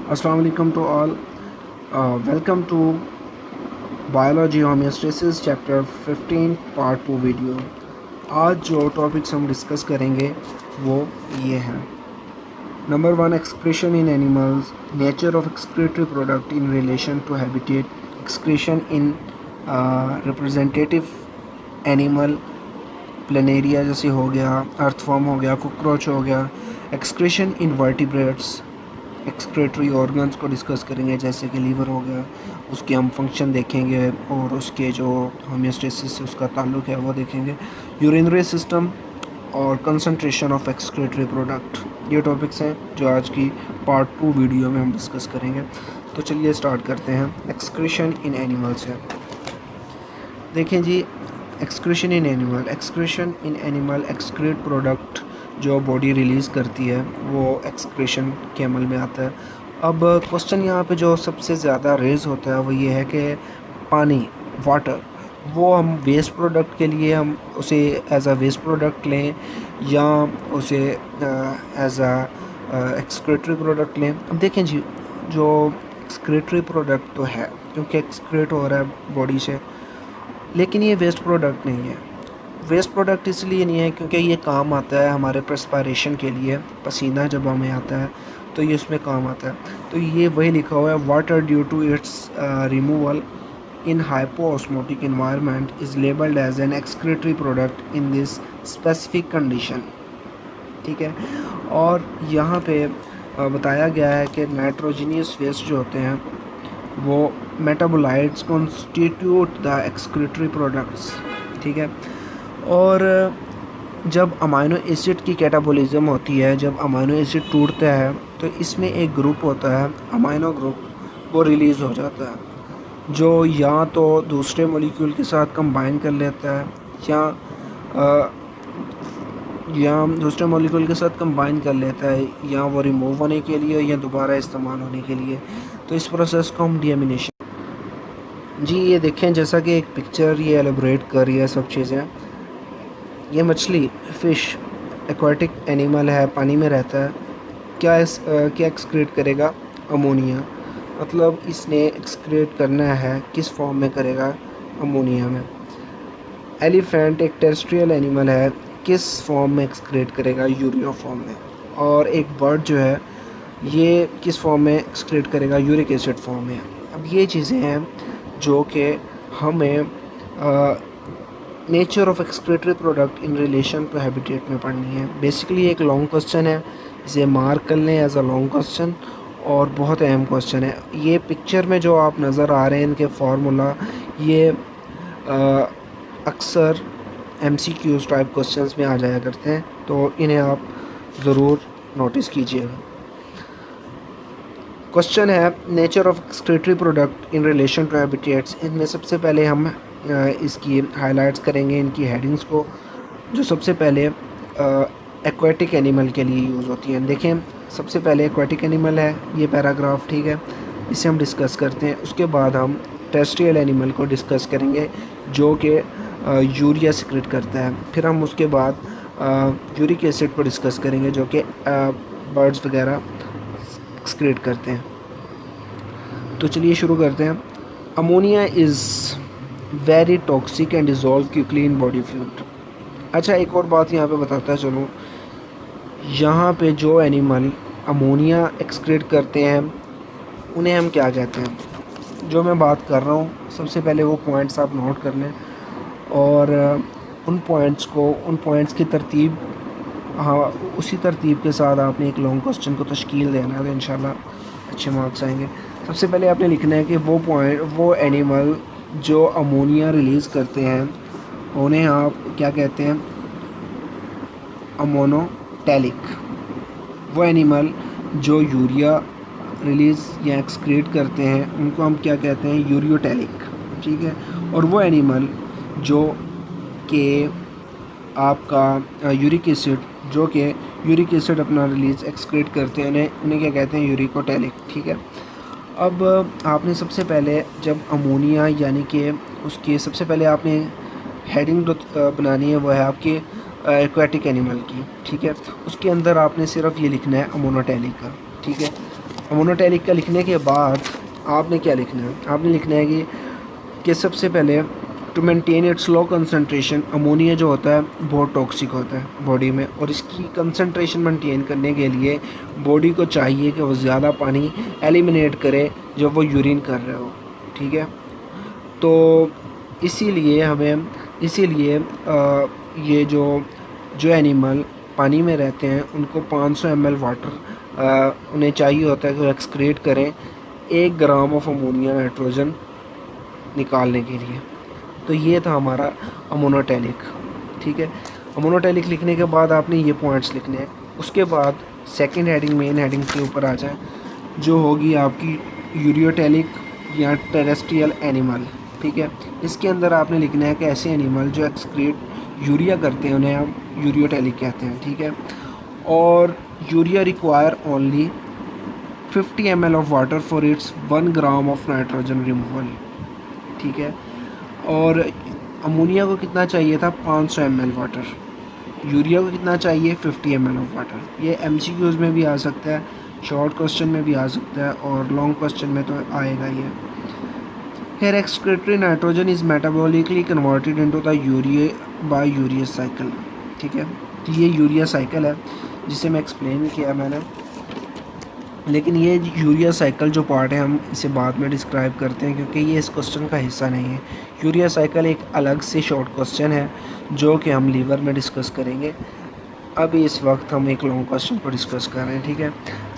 Assalamu alaikum to all. Welcome to Biology Homeostasis Chapter 15 Part 2 video. आज जो topics हम discuss करेंगे वो ये हैं। Number 1, excretion in animals, nature of excretory product in relation to habitat, excretion in representative animal, planaria जैसे हो गया, अर्थवर्म हो गया, कॉकरोच हो गया, excretion in vertebrates, excretory organs को डिस्कस करेंगे जैसे कि लीवर हो गया, उसके हम फंक्शन देखेंगे और उसके जो होमियोस्टेसिस से उसका ताल्लुक़ है वो देखेंगे, यूरिनरी सिस्टम और कंसंट्रेशन ऑफ एक्सक्रेटरी प्रोडक्ट। ये टॉपिक्स हैं जो आज की पार्ट 2 वीडियो में हम डिस्कस करेंगे। तो चलिए स्टार्ट करते हैं। एक्सक्रीशन इन एनिमल्स है। देखें जी, excretion in animal excrete product जो बॉडी रिलीज़ करती है वो एक्सक्रीशन के अमल में आता है। अब क्वेश्चन यहाँ पे जो सबसे ज़्यादा रेज़ होता है वो ये है कि पानी, वाटर, वो हम वेस्ट प्रोडक्ट के लिए हम उसे एज अ वेस्ट प्रोडक्ट लें या उसे एज अ एक्सक्रेटरी प्रोडक्ट लें। अब देखें जी, जो एक्सक्रेटरी प्रोडक्ट तो है क्योंकि एक्सक्रेट हो रहा है बॉडी से, लेकिन ये वेस्ट प्रोडक्ट नहीं है। वेस्ट प्रोडक्ट इसलिए नहीं है क्योंकि ये काम आता है हमारे पर्सपायरेशन के लिए, पसीना जब हमें आता है तो ये उसमें काम आता है। तो ये वही लिखा हुआ है, water due to its removal in hypoosmotic environment is labelled as an excretory product in this specific condition. ठीक है, और यहाँ पे बताया गया है कि नाइट्रोजनियस वेस्ट जो होते हैं वो metabolites constitute the excretory products. ठीक है, और जब अमाइनो एसिड की कैटाबॉलिज्म होती है, जब अमाइनो एसिड टूटता है तो इसमें एक ग्रुप होता है अमाइनो ग्रुप, वो रिलीज़ हो जाता है जो या तो दूसरे मॉलिक्यूल के साथ कंबाइन कर लेता है या दूसरे मॉलिक्यूल के साथ कंबाइन कर लेता है, या वो रिमूव होने के लिए या दोबारा इस्तेमाल होने के लिए। तो इस प्रोसेस को हम डीएमिनेशन। जी ये देखें, जैसा कि एक पिक्चर ये एलेबरेट कर रही है सब चीज़ें। ये मछली, फ़िश, एक्वाटिक एनिमल है, पानी में रहता है। क्या एक्सक्रीट करेगा? अमोनिया। मतलब इसने एक्सक्रीट करना है, किस फॉर्म में करेगा? अमोनिया में। एलिफेंट एक टेरेस्ट्रियल एनिमल है, किस फॉर्म में एक्सक्रीट करेगा? यूरिया फॉर्म में। और एक बर्ड जो है ये किस फॉर्म में एक्सक्रीट करेगा? यूरिक एसिड फॉर्म में। अब ये चीज़ें हैं जो कि हमें nature of excretory product in relation to habitat में पढ़नी है। बेसिकली एक लॉन्ग क्वेश्चन है, इसे मार्क कर लें एज अ लॉन्ग क्वेश्चन, और बहुत अहम क्वेश्चन है। ये पिक्चर में जो आप नज़र आ रहे हैं इनके फार्मूला, ये अक्सर MCQs टाइप क्वेश्चंस में आ जाया करते हैं, तो इन्हें आप ज़रूर नोटिस कीजिएगा। क्वेश्चन है nature of excretory product in relation to habitats. इनमें सबसे पहले हम इसकी हाइलाइट्स करेंगे, इनकी हेडिंग्स को, जो सबसे पहले एक्वाटिक एनिमल के लिए यूज़ होती हैं। देखें, सबसे पहले एक्वाटिक एनिमल है ये पैराग्राफ, ठीक है, इसे हम डिस्कस करते हैं। उसके बाद हम टेरेस्ट्रियल एनिमल को डिस्कस करेंगे जो कि यूरिया सिक्रेट करता है। फिर हम उसके बाद यूरिक एसिड को डिस्कस करेंगे जो कि बर्ड्स वगैरह सिक्रेट करते हैं। तो चलिए शुरू करते हैं। Ammonia is very toxic and dissolve quickly in body fluid. अच्छा, एक और बात यहाँ पे बताता है, चलो, यहाँ पे जो एनिमल अमोनिया एक्सक्रीट करते हैं उन्हें हम क्या कहते हैं? जो मैं बात कर रहा हूँ सबसे पहले वो पॉइंट्स आप नोट कर लें, और उन पॉइंट्स की तरतीब, हाँ, उसी तरतीब के साथ आपने एक लॉन्ग क्वेश्चन को तश्कील देना है तो इंशाल्लाह अच्छे मार्क्स आएंगे। सबसे पहले आपने लिखना है कि वो एनिमल जो अमोनिया रिलीज़ करते हैं उन्हें आप क्या कहते हैं? अमोनोटैलिक। वो एनिमल जो यूरिया रिलीज़ या एक्सक्रीट करते हैं उनको हम क्या कहते हैं? यूरियोटैलिक। ठीक है, और वो एनिमल जो कि आपका यूरिक एसिड, जो कि यूरिक एसिड अपना रिलीज़ एक्सक्रीट करते हैं उन्हें क्या कहते हैं? यूरिकोटैलिक। ठीक है, अब आपने सबसे पहले जब अमोनिया यानी कि उसकी सबसे पहले आपने हेडिंग बनानी है, वो है आपकी एक्वाटिक एनिमल की। ठीक है, उसके अंदर आपने सिर्फ ये लिखना है अमोनोटैलिक का। ठीक है, अमोनोटैलिक का लिखने के बाद आपने क्या लिखना है, आपने लिखना है कि सबसे पहले to maintain its low concentration, ammonia जो होता है बहुत टॉक्सिक होता है बॉडी में, और इसकी कंसंट्रेशन मेंटेन करने के लिए बॉडी को चाहिए कि वो ज़्यादा पानी एलिमिनेट करे जब वो यूरिन कर रहे हो, ठीक है। तो इसीलिए ये जो एनिमल पानी में रहते हैं उनको 500 ml वाटर उन्हें चाहिए होता है कि वो एक्सक्रीट करें 1 ग्राम ऑफ अमोनिया नाइट्रोजन निकालने के लिए। तो ये था हमारा अमोनोटैलिक, ठीक है। अमोनोटैलिक लिखने के बाद आपने ये पॉइंट्स लिखने हैं। उसके बाद सेकंड हेडिंग मेन हेडिंग के ऊपर आ जाए, जो होगी आपकी यूरियोटैलिक या टेरेस्ट्रियल एनिमल, ठीक है। इसके अंदर आपने लिखना है कि ऐसे एनिमल जो एक्सक्रीट यूरिया करते हैं उन्हें हम यूरियोटैलिक कहते हैं, ठीक है। और urea require only 50 ml of water for its 1 gram of nitrogen removal, ठीक है। और अमोनिया को कितना चाहिए था, 500 ml वाटर। यूरिया को कितना चाहिए, 50 ml ऑफ वाटर। ये MCQs में भी आ सकता है, शॉर्ट क्वेश्चन में भी आ सकता है, और लॉन्ग क्वेश्चन में तो आएगा ये। Here excretory nitrogen is metabolically converted into the urea by urea cycle, ठीक है। तो ये यूरिया साइकिल है जिसे मैं एक्सप्लेन किया मैंने, लेकिन ये यूरिया साइकिल जो पार्ट है हम इसे बाद में डिस्क्राइब करते हैं क्योंकि ये इस क्वेश्चन का हिस्सा नहीं है। यूरिया साइकिल एक अलग से शॉर्ट क्वेश्चन है जो कि हम लीवर में डिस्कस करेंगे। अभी इस वक्त हम एक लॉन्ग क्वेश्चन को डिस्कस कर रहे हैं, ठीक है।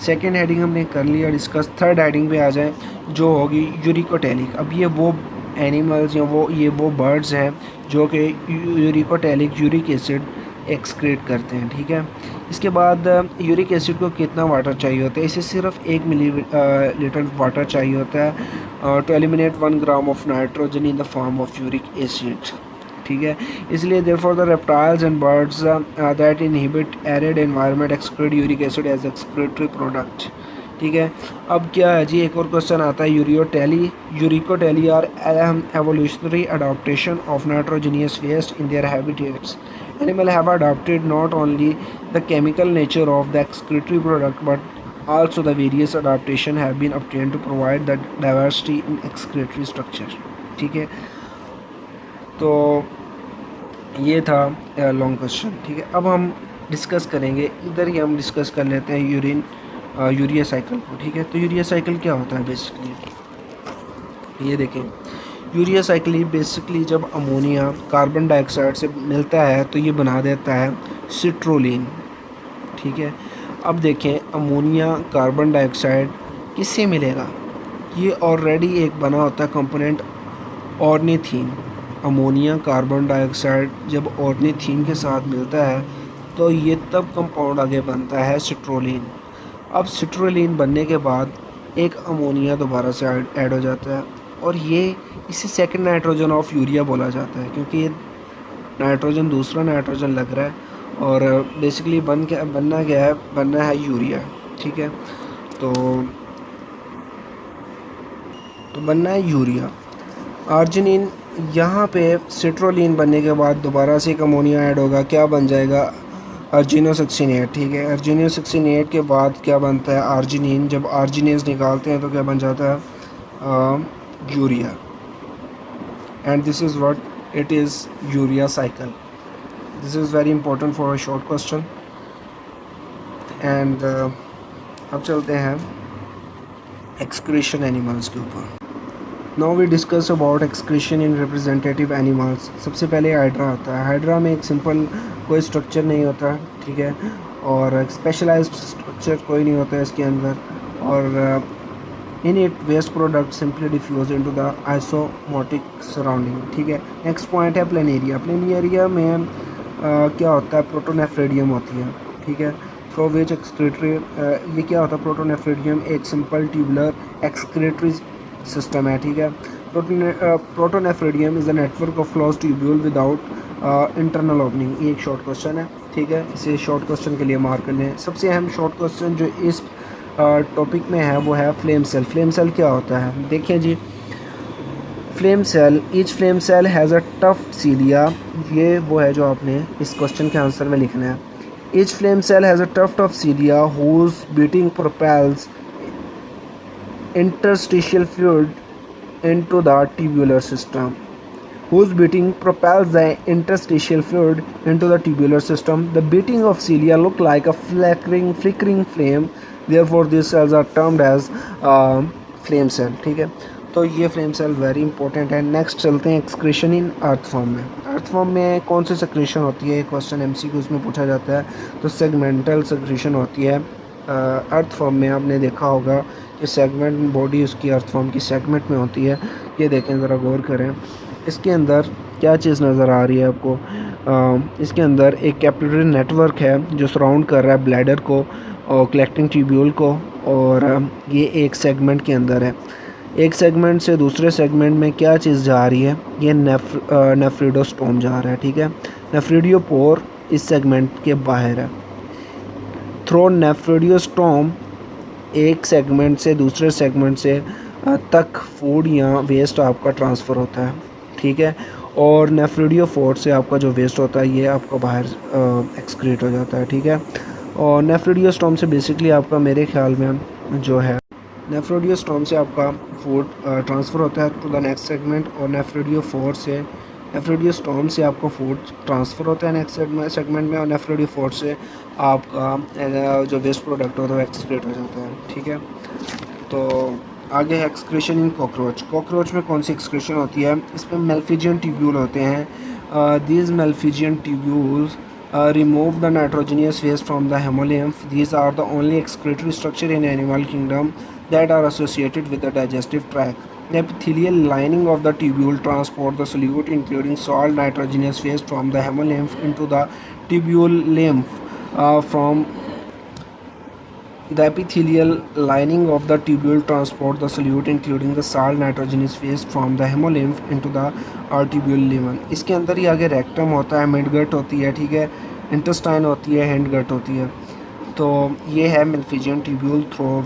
सेकंड हेडिंग हमने कर लिया डिस्कस। थर्ड हेडिंग पे आ जाए जो होगी यूरिकोटैलिक। अब ये वो एनिमल्स या वो बर्ड्स हैं जो कि यूरिकोटैलिक यूरिक एसिड एक्सक्रीट करते हैं, ठीक है। इसके बाद यूरिक एसिड को कितना वाटर चाहिए होता है, इसे सिर्फ 1 मिलीलीटर वाटर चाहिए होता है to eliminate 1 gram of nitrogen in the form of uric acid, ठीक है। इसलिए therefore the reptiles and birds that inhibit arid environment excrete uric acid as excretory product, ठीक है। अब क्या है जी, एक और क्वेश्चन आता है uricotely are evolutionary adaptation of nitrogenous waste in their habitats. Animal have adopted not only the chemical nature of the excretory product but also the various adaptation have been obtained to provide the diversity in excretory structure, ठीक है। तो ये था long question, ठीक है। अब हम discuss करेंगे, इधर ही हम डिस्कस कर लेते हैं यूरिया साइकिल को, ठीक है। तो यूरिया साइकिल क्या होता है बेसिकली, ये देखें। यूरिया साइकिल बेसिकली जब अमोनिया कार्बन डाइऑक्साइड से मिलता है तो ये बना देता है सिट्रोलिन, ठीक है। अब देखें अमोनिया कार्बन डाइऑक्साइड किससे मिलेगा, ये ऑलरेडी एक बना होता है component ornithine. Ammonia carbon dioxide जब ऑर्निथीन के साथ मिलता है तो ये तब कंपाउंड आगे बनता है सिट्रोलिन। अब सिट्रोलिन बनने के बाद एक अमोनिया दोबारा से ऐड हो जाता है और ये इसे सेकंड नाइट्रोजन ऑफ यूरिया बोला जाता है क्योंकि ये नाइट्रोजन दूसरा नाइट्रोजन लग रहा है और बेसिकली बनना है यूरिया, ठीक है। तो बनना है यूरिया। आर्जिनिन, यहाँ पे सिट्रोलिन बनने के बाद दोबारा से एक अमोनिया ऐड होगा, क्या बन जाएगा, अर्जिनोसक्सिनेट, ठीक है। अर्जिनोसक्सिनेट के बाद क्या बनता है, आर्जिनिन। जब आर्जिनेज निकालते हैं तो क्या बन जाता है, urea. And this is what it is, urea cycle. This is very important for a short question. And अब चलते हैं excretion animals के ऊपर। Now we discuss about excretion in representative animals. सबसे पहले हाइड्रा आता है। हाइड्रा में एक सिंपल कोई स्ट्रक्चर नहीं होता, ठीक है, और स्पेशलाइज्ड स्ट्रक्चर कोई नहीं होता है इसके अंदर, और in it waste product simply diffuse into the isosmotic surrounding, ठीक है। नेक्स्ट पॉइंट है प्लेनेरिया। प्लेनेरिया में क्या होता है, प्रोटोनेफ्रेडियम होती है, ठीक है। फ्रो विच एक्सक्रीटरी, ये क्या होता है, प्रोटोनेफ्रेडियम एक सिंपल ट्यूबुलर एक्सक्रीटरी सिस्टम है, ठीक है। Protonephridium is a network of close tubule without internal opening. ये एक शॉर्ट क्वेश्चन है, ठीक है, इसे शॉर्ट क्वेश्चन के लिए मार्क कर लें। सबसे अहम शॉर्ट क्वेश्चन जो इस टॉपिक में है वो है फ्लेम सेल। फ्लेम सेल क्या होता है, देखिए जी, flame cell, each flame cell has a tuft cilia. ये वो है जो आपने इस क्वेश्चन के आंसर में लिखना है। Each flame cell has a tuft cilia whose beating propels interstitial fluid into the tubular system, whose beating propels the interstitial fluid into the tubular system. The beating of cilia look like a flickering flame. Therefore, these cells are termed as flame cell. ठीक है, तो ये flame cell very important है. Next चलते हैं excretion इन अर्थ form में. अर्थ form में कौन सी सेक्रेशन होती है, क्वेश्चन एमसीक्यू उसमें पूछा जाता है. तो सेगमेंटल सेक्रेशन होती है अर्थ फॉर्म में. आपने देखा होगा कि सेगमेंट बॉडी उसकी अर्थ फॉर्म की सेगमेंट में होती है. ये देखें, ज़रा गौर करें. इसके अंदर क्या चीज़ नज़र आ रही है आपको. इसके अंदर एक कैपिलरी नेटवर्क है जो सराउंड कर रहा है ब्लैडर को और कलेक्टिंग ट्यूब्यूल को, और ये एक सेगमेंट के अंदर है. एक सेगमेंट से दूसरे सेगमेंट में क्या चीज़ जा रही है, ये नेफ्रिडोस्टोम जा रहा है. ठीक है, नेफ्रिडियोपोर इस सेगमेंट के बाहर है. थ्रो नेफ्रिडियोस्टोम एक सेगमेंट से दूसरे सेगमेंट से तक फूड या वेस्ट आपका ट्रांसफ़र होता है. ठीक है, और नेफ्रिडियोफोर से आपका जो वेस्ट होता है ये आपका बाहर एक्सक्रीट हो जाता है. ठीक है, और नेफ्रिडियोस्टोम से बेसिकली आपका मेरे ख्याल में जो है नेफ्रिडियोस्टोम से आपका फूड ट्रांसफ़र होता है टू द नेक्स्ट सेगमेंट, और नेफ्रिडियोस्टोम से आपका फूड ट्रांसफ़र होता है नेक्स्ट सेगमेंट में, और नेफ्रिडियोफोर से आपका जो वेस्ट प्रोडक्ट होता है वो एक्सक्रीट हो जाता है. ठीक है, तो आगे है एक्सक्रीशन इन कॉकरोच. कॉकरोच में कौन सी एक्सक्रीशन होती है, इसमें मेल्फिजियन ट्यूब्यूल होते हैं. These Malpighian tubules remove the nitrogenous waste from the hemolymph. These are the only excretory structure in animal kingdom that are associated with the digestive tract. The epithelial lining of the tubule transport the solute including salt nitrogenous waste from the hemolymph into the tubule lymph. From the epithelial lining of the tubule transport the solute including the salt nitrogenous waste from the hemolymph into the tubule lumen. इसके अंदर ही आगे rectum होता है, midgut होती है. ठीक है, intestine होती है, हैंडगट होती है. तो ये है मेल्फिजियन ट्यूब्यूल थ्रो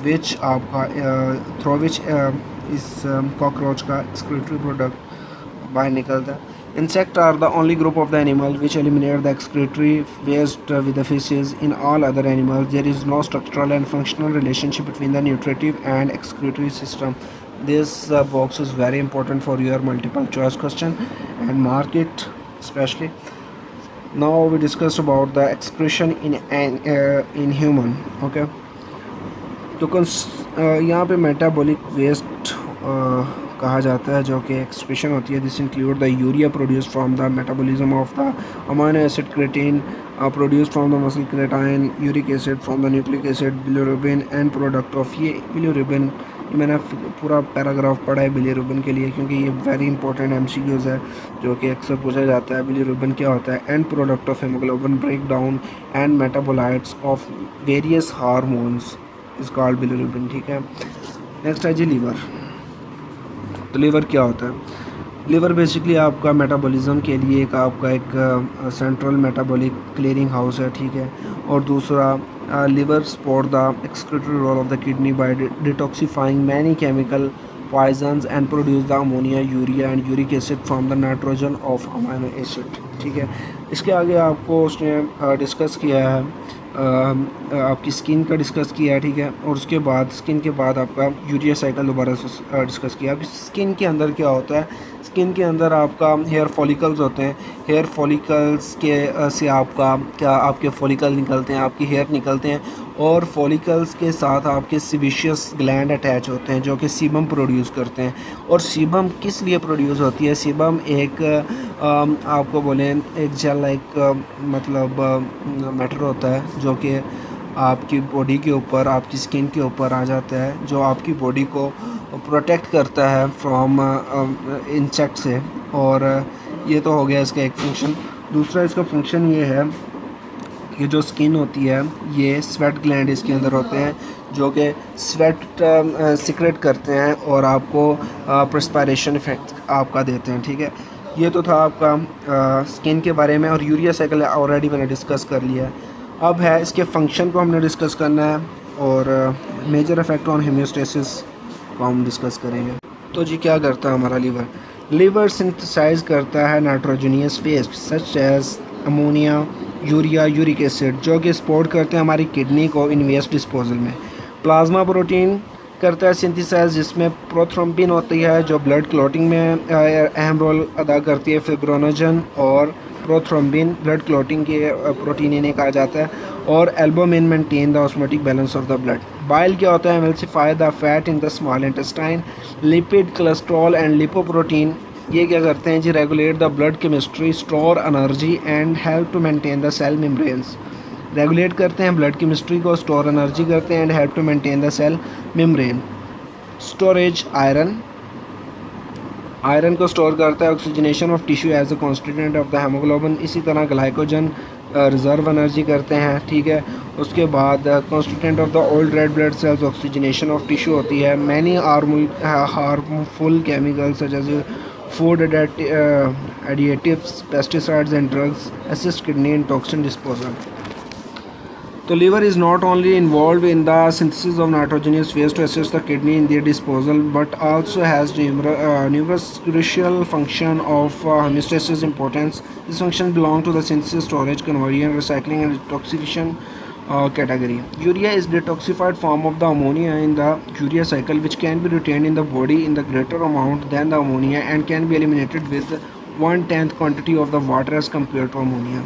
विच इस कॉकरोच का एक्सक्रीटरी प्रोडक्ट बाहर निकलता है. Insects are the only group of the animal which eliminate the excretory waste with the feces. In all other animals, there is no structural and functional relationship between the nutritive and excretory system. This box is very important for your multiple choice question, and mark it especially. Now we discussed about the excretion in human. Okay. तो यहाँ पे metabolic waste कहा जाता है जो कि excretion होती है. This include the urea produce from the metabolism of the amino acid creatine produce from the muscle क्रेटाइन, uric acid from the nucleic acid, bilirubin and product of. ये बिलिरुबिन, ये मैंने पूरा पैराग्राफ पढ़ा है बिलिरुबिन के लिए क्योंकि ये वेरी इंपॉर्टेंट एमसीक्यूज़ है जो कि अक्सर पूछा जाता है. बिलिरुबिन क्या होता है, end product of haemoglobin break down and metabolites of various hormones is called bilirubin. ठीक है, नेक्स्ट है जी लीवर. तो लीवर क्या होता है, लीवर बेसिकली आपका मेटाबॉलिज्म के लिए एक सेंट्रल मेटाबॉलिक क्लियरिंग हाउस है. ठीक है, और दूसरा liver support the excretory role of the kidney by detoxifying many chemical poisons and produce the ammonia, urea and uric acid from the nitrogen of amino acid. ठीक है, इसके आगे आपको उसने डिस्कस किया है आपकी स्किन का डिस्कस किया है. ठीक है, और उसके बाद स्किन के बाद आपका यूरिया साइकिल दोबारा से डिस्कस किया. आपकी स्किन के अंदर क्या होता है, स्किन के अंदर आपका हेयर फॉलिकल्स होते हैं. हेयर फॉलिकल्स के से आपके फॉलिकल निकलते हैं, आपकी हेयर निकलते हैं, और फॉलिकल्स के साथ आपके सिबिशियस ग्लैंड अटैच होते हैं जो कि सीबम प्रोड्यूस करते हैं. और सीबम किस लिए प्रोड्यूस होती है, सीबम एक आपको बोलें एक जेल लाइक मतलब मैटर होता है जो कि आपकी बॉडी के ऊपर, आपकी स्किन के ऊपर आ जाता है, जो आपकी बॉडी को प्रोटेक्ट करता है फ्रॉम इंसेक्ट से. और ये तो हो गया इसका एक फंक्शन. दूसरा इसका फंक्शन ये है कि जो स्किन होती है ये स्वेट ग्लैंड इसके अंदर होते हैं जो कि स्वेट सिक्रेट करते हैं और आपको पर्सपायरेशन इफेक्ट आपका देते हैं. ठीक है, ये तो था आपका स्किन के बारे में, और यूरिया साइकिल ऑलरेडी मैंने डिस्कस कर लिया है. अब है इसके फंक्शन को हमने डिस्कस करना है, और मेजर इफेक्ट ऑन होम्योस्टेसिस को हम डिस्कस करेंगे. तो जी क्या करता है हमारा लीवर, लीवर सिंथेसाइज करता है nitrogenous waste such as ammonia, urea, uric acid जो कि सपोर्ट करते हैं हमारी किडनी को इन वेस्ट डिस्पोजल में. प्लाज्मा प्रोटीन करता है सिंथेसाइज, जिसमें प्रोथ्रोम्बिन होती है जो ब्लड क्लॉटिंग में अहम रोल अदा करती है। फिब्रोनोजन और प्रोथ्रोम्बिन ब्लड क्लॉटिंग के प्रोटीन इन्हें कहा जाता है। और albumin maintain the osmotic balance of the blood. Bile क्या होता है? Emulsify the fat in the small intestine. Lipid, cholesterol and lipoprotein ये क्या करते हैं जी? Regulate the blood chemistry, store energy and help to maintain the cell membranes. Regulate करते हैं ब्लड केमिस्ट्री को, स्टोर एनर्जी करते हैं and help to maintain the cell membrane. Storage iron, iron को स्टोर करता है। Oxygenation of tissue as a constituent of the haemoglobin. इसी तरह ग्लाइकोजन रिजर्व एनर्जी करते हैं, ठीक है। उसके बाद constituent of the old red blood cells, oxygenation of tissue होती है। Many harmful chemicals such as food additives, pesticides and drugs assist kidney in toxin disposal. तो liver is not only involved in the synthesis of nitrogenous waste to assist the kidney in their disposal, but also has numerous crucial function of homeostasis importance. These functions belong to the synthesis, storage, conversion, recycling and detoxification category. Urea is detoxified form of the ammonia in the urea cycle, which can be retained in the body in the greater amount than the ammonia and can be eliminated with 1/10 quantity of the water as compared to ammonia.